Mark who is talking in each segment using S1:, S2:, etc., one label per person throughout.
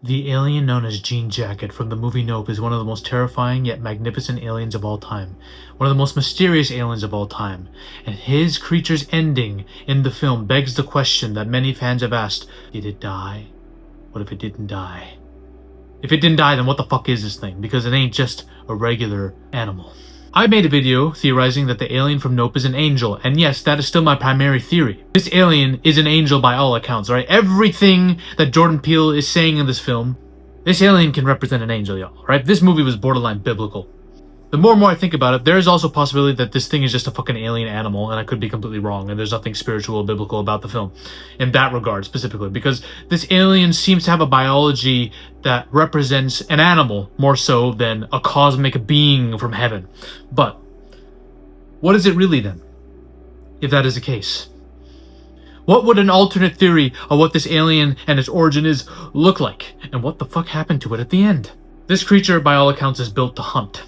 S1: The alien known as Jean Jacket from the movie Nope is one of the most terrifying yet magnificent aliens of all time. One of the most mysterious aliens of all time. And his creature's ending in the film begs the question that many fans have asked, did it die? What if it didn't die? If it didn't die, then what the fuck is this thing? Because it ain't just a regular animal. I made a video theorizing that the alien from Nope is an angel, and yes, that is still my primary theory. This alien is an angel by all accounts, right? Everything that Jordan Peele is saying in this film, this alien can represent an angel, y'all, right? This movie was borderline biblical. The more and more I think about it, there is also a possibility that this thing is just a fucking alien animal, and I could be completely wrong, and there's nothing spiritual or biblical about the film in that regard specifically, because this alien seems to have a biology that represents an animal more so than a cosmic being from heaven. But what is it really then, if that is the case? What would an alternate theory of what this alien and its origin is look like, and what the fuck happened to it at the end? This creature, by all accounts, is built to hunt.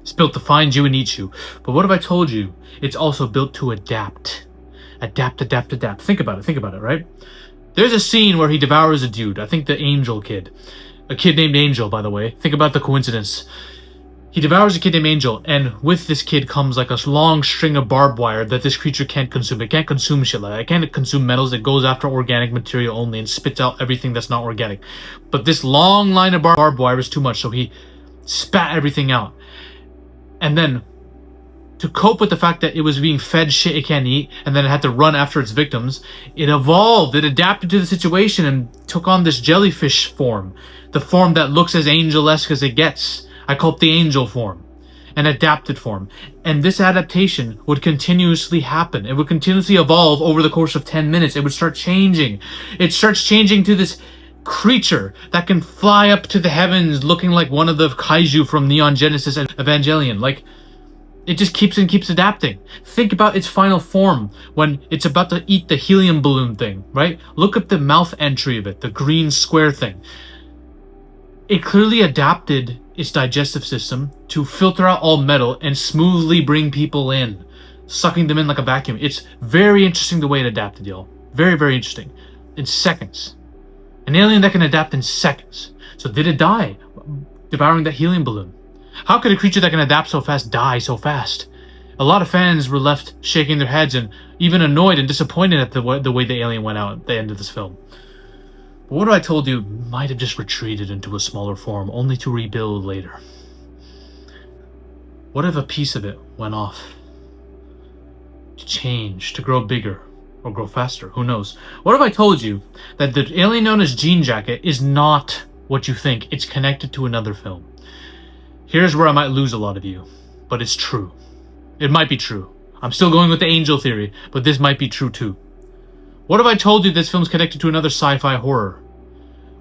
S1: It's built to find you and eat you. But what if I told you it's also built to adapt? Adapt. Think about it, right? There's a scene where he devours a dude. I think the Angel kid. A kid named Angel, by the way. Think about the coincidence. He devours a kid named Angel, and with this kid comes like a long string of barbed wire that this creature can't consume. It can't consume shit like that. It can't consume metals. It goes after organic material only and spits out everything that's not organic. But this long line of barbed wire is too much, so he spat everything out. And then, to cope with the fact that it was being fed shit it can't eat, and then it had to run after its victims, it evolved, it adapted to the situation, and took on this jellyfish form. The form that looks as angel-esque as it gets. I call it the angel form. An adapted form. And this adaptation would continuously happen. It would continuously evolve over the course of 10 minutes. It would start changing. It starts changing to this creature that can fly up to the heavens looking like one of the kaiju from Neon Genesis and Evangelion. Like, it just keeps adapting. Think about its final form when it's about to eat the helium balloon thing, right? Look at the mouth entry of it, the green square thing. It clearly adapted its digestive system to filter out all metal and smoothly bring people in, sucking them in like a vacuum. It's very interesting the way it adapted, y'all. Very, very interesting. In seconds. An alien that can adapt in seconds. So did it die devouring that helium balloon? How could a creature that can adapt so fast die so fast? A lot of fans were left shaking their heads and even annoyed and disappointed at the way the alien went out at the end of this film. But what if I told you it might have just retreated into a smaller form, only to rebuild later? What if a piece of it went off? To change, to grow bigger, or grow faster, who knows? What if I told you that the alien known as Jean Jacket is not what you think? It's connected to another film. Here's where I might lose a lot of you, but it's true. It might be true. I'm still going with the angel theory, but this might be true too. What if I told you this film's connected to another sci-fi horror?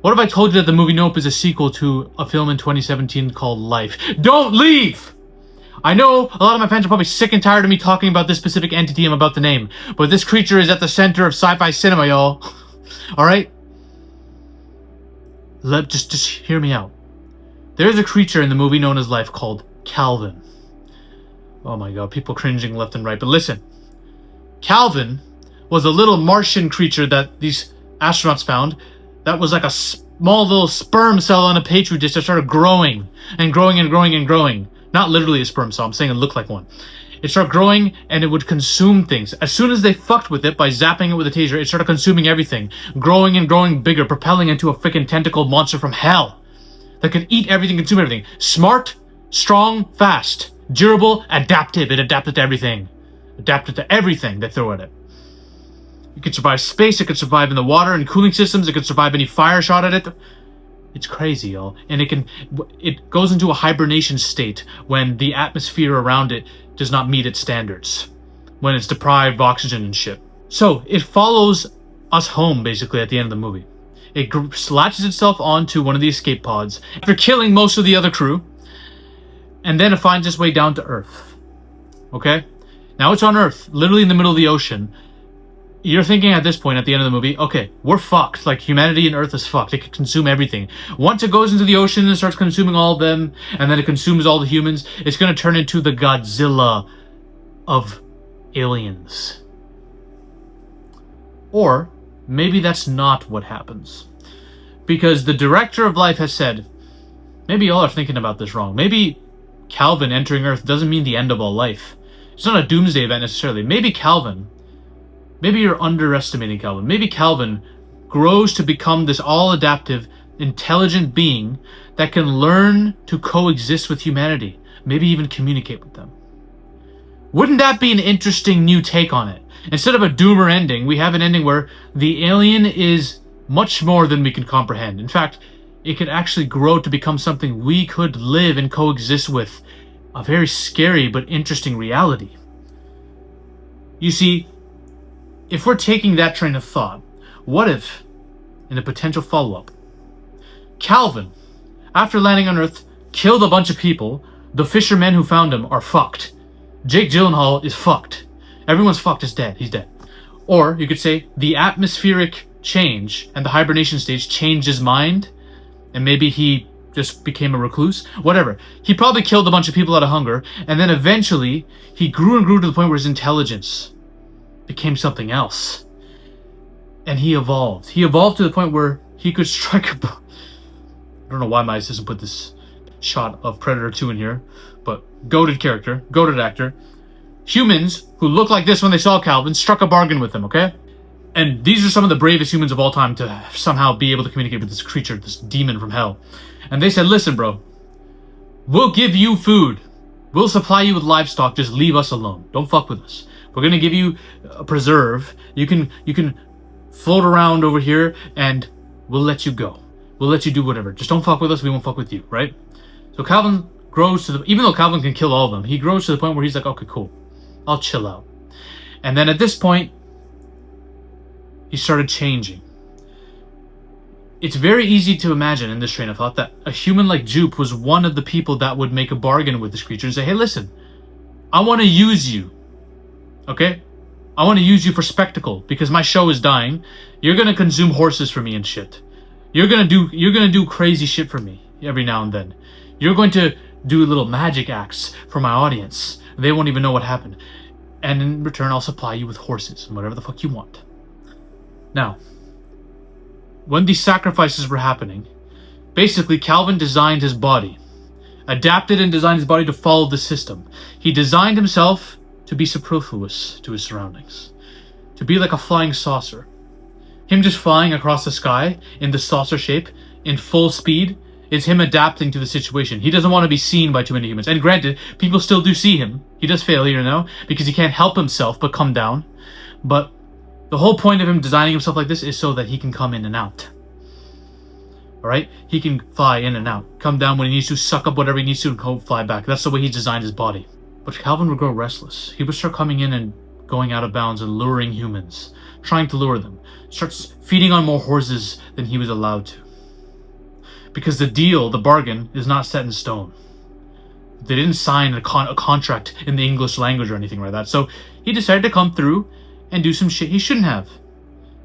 S1: What if I told you that the movie Nope is a sequel to a film in 2017 called Life? Don't leave! I know a lot of my fans are probably sick and tired of me talking about this specific entity I'm about to name, but this creature is at the center of sci-fi cinema, y'all. Alright? Just hear me out. There's a creature in the movie known as Life called Calvin. Oh my god, people cringing left and right, but listen. Calvin was a little Martian creature that these astronauts found that was like a small little sperm cell on a petri dish that started growing and growing and growing and growing. Not literally a sperm cell, I'm saying it looked like one. It started growing and it would consume things. As soon as they fucked with it by zapping it with a taser, it started consuming everything. Growing and growing bigger, propelling into a freaking tentacled monster from hell that could eat everything, consume everything. Smart, strong, fast, durable, adaptive. It adapted to everything. Adapted to everything they throw at it. It could survive space, it could survive in the water and cooling systems, it could survive any fire shot at it. It's crazy, y'all. And it goes into a hibernation state when the atmosphere around it does not meet its standards. When it's deprived of oxygen and shit. So, it follows us home, basically, at the end of the movie. It latches itself onto one of the escape pods after killing most of the other crew. And then it finds its way down to Earth. Okay? Now it's on Earth, literally in the middle of the ocean. You're thinking at this point, at the end of the movie, okay, we're fucked. Like, humanity and Earth is fucked. It can consume everything. Once it goes into the ocean and starts consuming all of them, and then it consumes all the humans, it's going to turn into the Godzilla of aliens. Or maybe that's not what happens. Because the director of Life has said, maybe y'all are thinking about this wrong. Maybe Calvin entering Earth doesn't mean the end of all life. It's not a doomsday event necessarily. Maybe you're underestimating Calvin. Maybe Calvin grows to become this all-adaptive, intelligent being that can learn to coexist with humanity, maybe even communicate with them. Wouldn't that be an interesting new take on it? Instead of a doomer ending, we have an ending where the alien is much more than we can comprehend. In fact, it could actually grow to become something we could live and coexist with. A very scary but interesting reality. You see, if we're taking that train of thought, what if, in a potential follow-up, Calvin, after landing on Earth, killed a bunch of people, the fishermen who found him are fucked. Jake Gyllenhaal is fucked. Everyone's fucked, is dead. He's dead. Or, you could say, the atmospheric change and the hibernation stage changed his mind, and maybe he just became a recluse. Whatever. He probably killed a bunch of people out of hunger, and then eventually, he grew and grew to the point where his intelligence became something else. And he evolved. He evolved to the point where he could strike a... I don't know why my assistant put this shot of Predator 2 in here, but goated character, goated actor. Humans who looked like this when they saw Calvin struck a bargain with him, okay? And these are some of the bravest humans of all time to somehow be able to communicate with this creature, this demon from hell. And they said, listen, bro, we'll give you food. We'll supply you with livestock. Just leave us alone. Don't fuck with us. We're going to give you a preserve. You can float around over here and we'll let you go. We'll let you do whatever. Just don't fuck with us. We won't fuck with you, right? So Calvin grows to the... Even though Calvin can kill all of them, he grows to the point where he's like, okay, cool. I'll chill out. And then at this point, he started changing. It's very easy to imagine in this train of thought that a human like Jupe was one of the people that would make a bargain with this creature and say, hey, listen, I want to use you. Okay? I want to use you for spectacle because my show is dying. You're going to consume horses for me and shit. You're going to do crazy shit for me every now and then. You're going to do little magic acts for my audience. They won't even know what happened. And in return, I'll supply you with horses and whatever the fuck you want. Now, when these sacrifices were happening, basically Calvin designed his body, adapted and designed his body to follow the system. He designed himself to be superfluous to his surroundings, to be like a flying saucer. Him just flying across the sky in the saucer shape in full speed is him adapting to the situation. He doesn't want to be seen by too many humans. And granted, people still do see him. He does fail here now because he can't help himself but come down. But the whole point of him designing himself like this is so that he can come in and out. Alright? He can fly in and out. Come down when he needs to, suck up whatever he needs to, and go fly back. That's the way he designed his body. But Calvin would grow restless. He would start coming in and going out of bounds and luring humans. Trying to lure them. Starts feeding on more horses than he was allowed to. Because the deal, the bargain, is not set in stone. They didn't sign a contract in the English language or anything like that. So he decided to come through and do some shit he shouldn't have.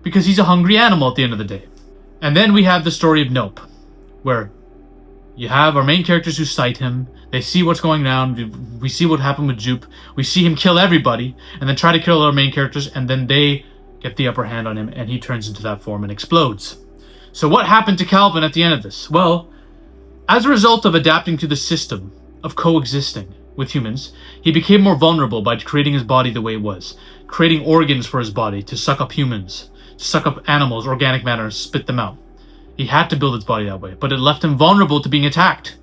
S1: Because he's a hungry animal at the end of the day. And then we have the story of Nope. Where you have our main characters who sight him. They see what's going down. We see what happened with Jupe. We see him kill everybody. And then try to kill our main characters. And then they get the upper hand on him. And he turns into that form and explodes. So what happened to Calvin at the end of this? Well, as a result of adapting to the system of coexisting with humans, he became more vulnerable by creating his body the way it was. Creating organs for his body to suck up humans, to suck up animals, organic matter, and spit them out. He had to build his body that way, but it left him vulnerable to being attacked.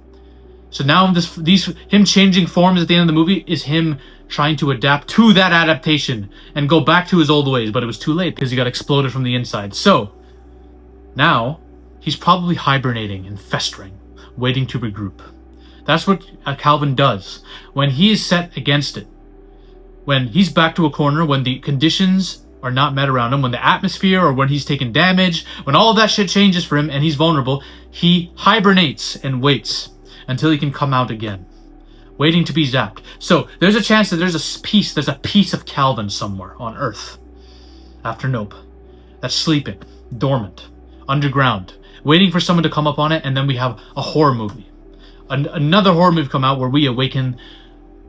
S1: So now him changing forms at the end of the movie is him trying to adapt to that adaptation and go back to his old ways, but it was too late because he got exploded from the inside. So now, he's probably hibernating and festering, waiting to regroup. That's what Calvin does. When he is set against it, when he's back to a corner, when the conditions are not met around him, when the atmosphere or when he's taken damage, when all of that shit changes for him and he's vulnerable, he hibernates and waits until he can come out again, waiting to be zapped. So there's a chance that there's a piece of Calvin somewhere on Earth after Nope that's sleeping, dormant, underground, waiting for someone to come up on it, and then we have a horror movie. Another horror movie come out where we awaken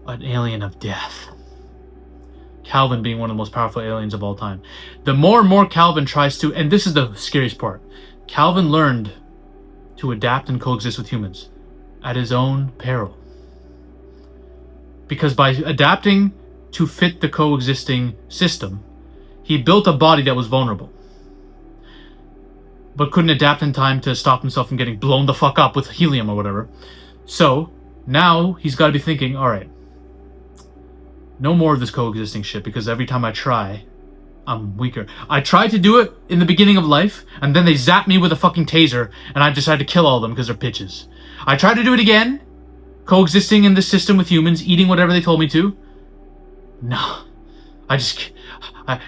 S1: an alien of death. Calvin being one of the most powerful aliens of all time. The more and more Calvin tries to, and this is the scariest part, Calvin learned to adapt and coexist with humans at his own peril. Because by adapting to fit the coexisting system, he built a body that was vulnerable, but couldn't adapt in time to stop himself from getting blown the fuck up with helium or whatever. So now he's got to be thinking, all right, no more of this coexisting shit, because every time I try, I'm weaker. I tried to do it in the beginning of life, and then they zapped me with a fucking taser, and I decided to kill all of them because they're bitches. I tried to do it again, coexisting in this system with humans, eating whatever they told me to. No. At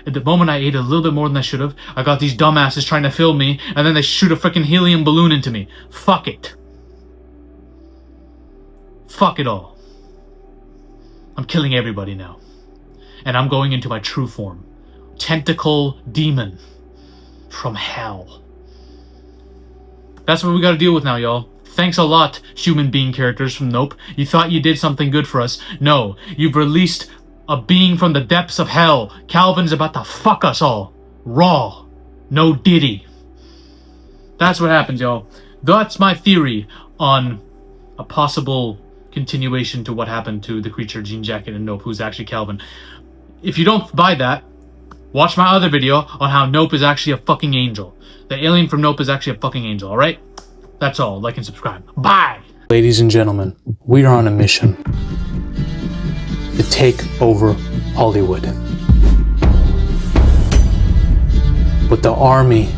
S1: the moment I ate a little bit more than I should have, I got these dumbasses trying to film me, and then they shoot a freaking helium balloon into me. Fuck it. Fuck it all. I'm killing everybody now. And I'm going into my true form. Tentacle demon from hell. That's what we gotta deal with now, y'all. Thanks a lot, human being characters from Nope. You thought you did something good for us. No, you've released a being from the depths of hell. Calvin's about to fuck us all. Raw. No Diddy. That's what happens, y'all. That's my theory on a possible continuation to what happened to the creature Jean Jacket and Nope, who's actually Calvin. If you don't buy that, watch my other video on how Nope is actually a fucking angel. The alien from Nope is actually a fucking angel, alright? That's all. Like and subscribe. Bye!
S2: Ladies and gentlemen, we are on a mission to take over Hollywood. But the army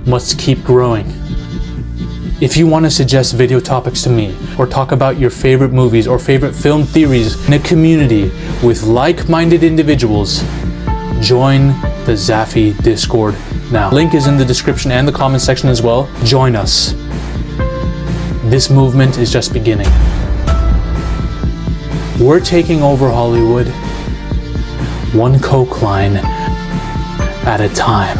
S2: must keep growing. If you want to suggest video topics to me, or talk about your favorite movies or favorite film theories in a community with like-minded individuals, join the Zafy Discord now. Link is in the description and the comment section as well. Join us. This movement is just beginning. We're taking over Hollywood, one coke line at a time.